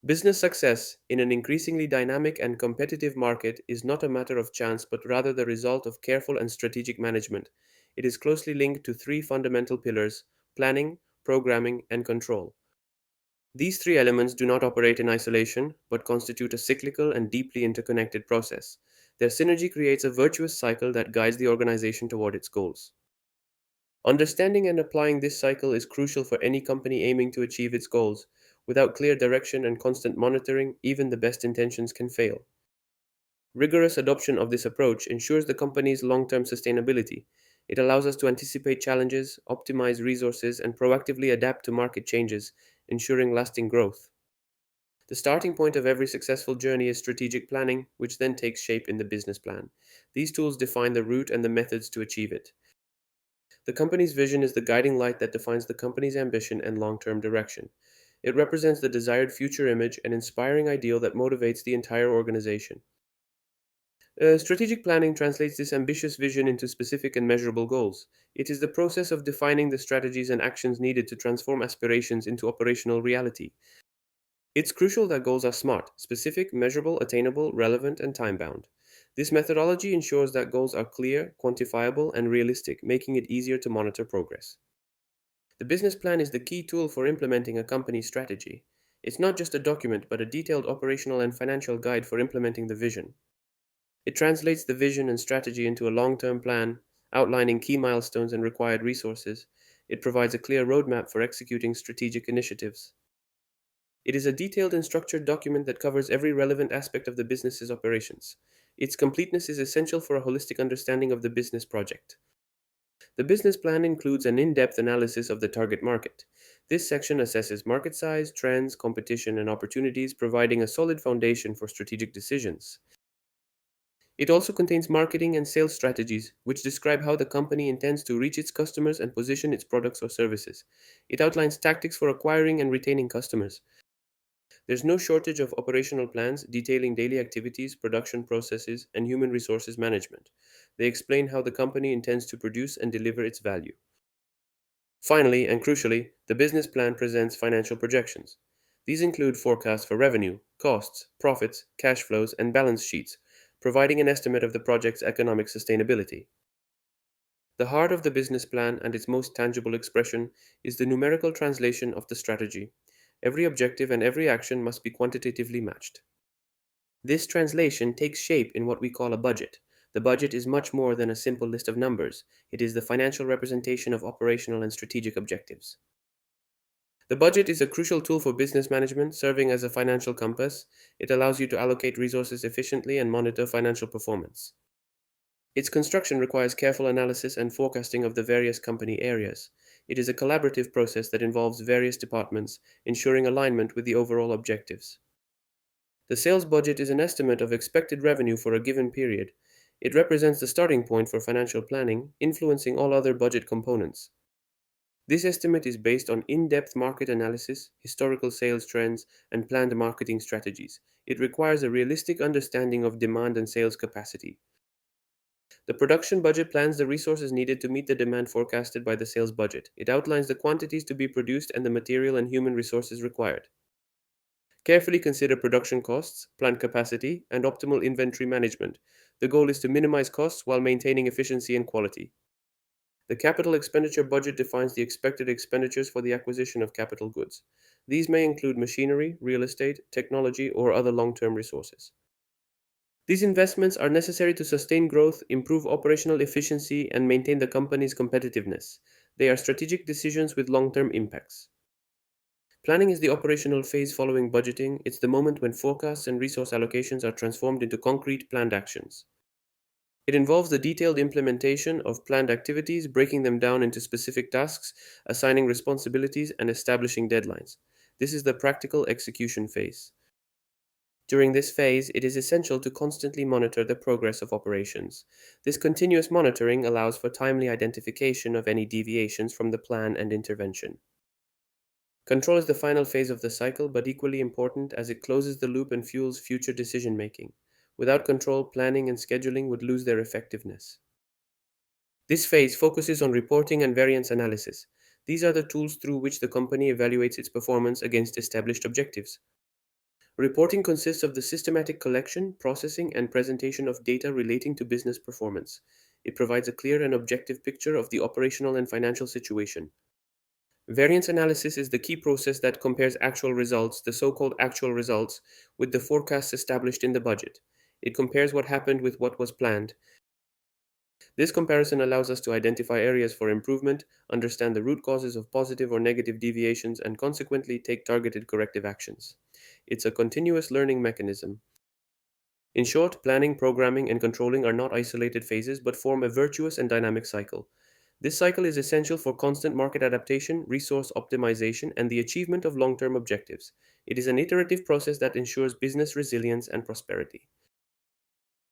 Business success in an increasingly dynamic and competitive market is not a matter of chance but rather the result of careful and strategic management. It is closely linked to three fundamental pillars: planning, programming, and control. These three elements do not operate in isolation but constitute a cyclical and deeply interconnected process. Their synergy creates a virtuous cycle that guides the organization toward its goals. Understanding and applying this cycle is crucial for any company aiming to achieve its goals. Without clear direction and constant monitoring, even the best intentions can fail. Rigorous adoption of this approach ensures the company's long term sustainability. It allows us to anticipate challenges, optimize resources, and proactively adapt to market changes, ensuring lasting growth. The starting point of every successful journey is strategic planning, which then takes shape in the business plan. These tools define the route and the methods to achieve it. The company's vision is the guiding light that defines the company's ambition and long term direction. It represents the desired future image and inspiring ideal that motivates the entire organization. Strategic planning translates this ambitious vision into specific and measurable goals. It is the process of defining the strategies and actions needed to transform aspirations into operational reality. It's crucial that goals are smart, specific, measurable, attainable, relevant, and time bound. This methodology ensures that goals are clear, quantifiable, and realistic, making it easier to monitor progress. The business plan is the key tool for implementing a company's strategy. It's not just a document, but a detailed operational and financial guide for implementing the vision. It translates the vision and strategy into a long term plan, outlining key milestones and required resources. It provides a clear roadmap for executing strategic initiatives. It is a detailed and structured document that covers every relevant aspect of the business's operations. Its completeness is essential for a holistic understanding of the business project. The business plan includes an in depth analysis of the target market. This section assesses market size, trends, competition, and opportunities, providing a solid foundation for strategic decisions. It also contains marketing and sales strategies, which describe how the company intends to reach its customers and position its products or services. It outlines tactics for acquiring and retaining customers. There's no shortage of operational plans detailing daily activities, production processes, and human resources management. They explain how the company intends to produce and deliver its value. Finally, and crucially, the business plan presents financial projections. These include forecasts for revenue, costs, profits, cash flows, and balance sheets, providing an estimate of the project's economic sustainability. The heart of the business plan and its most tangible expression is the numerical translation of the strategy. Every objective and every action must be quantitatively matched. This translation takes shape in what we call a budget. The budget is much more than a simple list of numbers. It is the financial representation of operational and strategic objectives. The budget is a crucial tool for business management, serving as a financial compass. It allows you to allocate resources efficiently and monitor financial performance. Its construction requires careful analysis and forecasting of the various company areas. It is a collaborative process that involves various departments, ensuring alignment with the overall objectives. The sales budget is an estimate of expected revenue for a given period. It represents the starting point for financial planning, influencing all other budget components. This estimate is based on in depth market analysis, historical sales trends, and planned marketing strategies. It requires a realistic understanding of demand and sales capacity. The production budget plans the resources needed to meet the demand forecasted by the sales budget. It outlines the quantities to be produced and the material and human resources required. Carefully consider production costs, plant capacity, and optimal inventory management. The goal is to minimize costs while maintaining efficiency and quality. The capital expenditure budget defines the expected expenditures for the acquisition of capital goods. These may include machinery, real estate, technology, or other long term resources. These investments are necessary to sustain growth, improve operational efficiency, and maintain the company's competitiveness. They are strategic decisions with long term impacts. Planning is the operational phase following budgeting. It's the moment when forecasts and resource allocations are transformed into concrete planned actions. It involves the detailed implementation of planned activities, breaking them down into specific tasks, assigning responsibilities, and establishing deadlines. This is the practical execution phase. During this phase, it is essential to constantly monitor the progress of operations. This continuous monitoring allows for timely identification of any deviations from the plan and intervention. Control is the final phase of the cycle, but equally important as it closes the loop and fuels future decision making. Without control, planning and scheduling would lose their effectiveness. This phase focuses on reporting and variance analysis. These are the tools through which the company evaluates its performance against established objectives. Reporting consists of the systematic collection, processing, and presentation of data relating to business performance. It provides a clear and objective picture of the operational and financial situation. Variance analysis is the key process that compares actual results, the so called actual results, with the forecasts established in the budget. It compares what happened with what was planned. This comparison allows us to identify areas for improvement, understand the root causes of positive or negative deviations, and consequently take targeted corrective actions. It's a continuous learning mechanism. In short, planning, programming, and controlling are not isolated phases but form a virtuous and dynamic cycle. This cycle is essential for constant market adaptation, resource optimization, and the achievement of long term objectives. It is an iterative process that ensures business resilience and prosperity.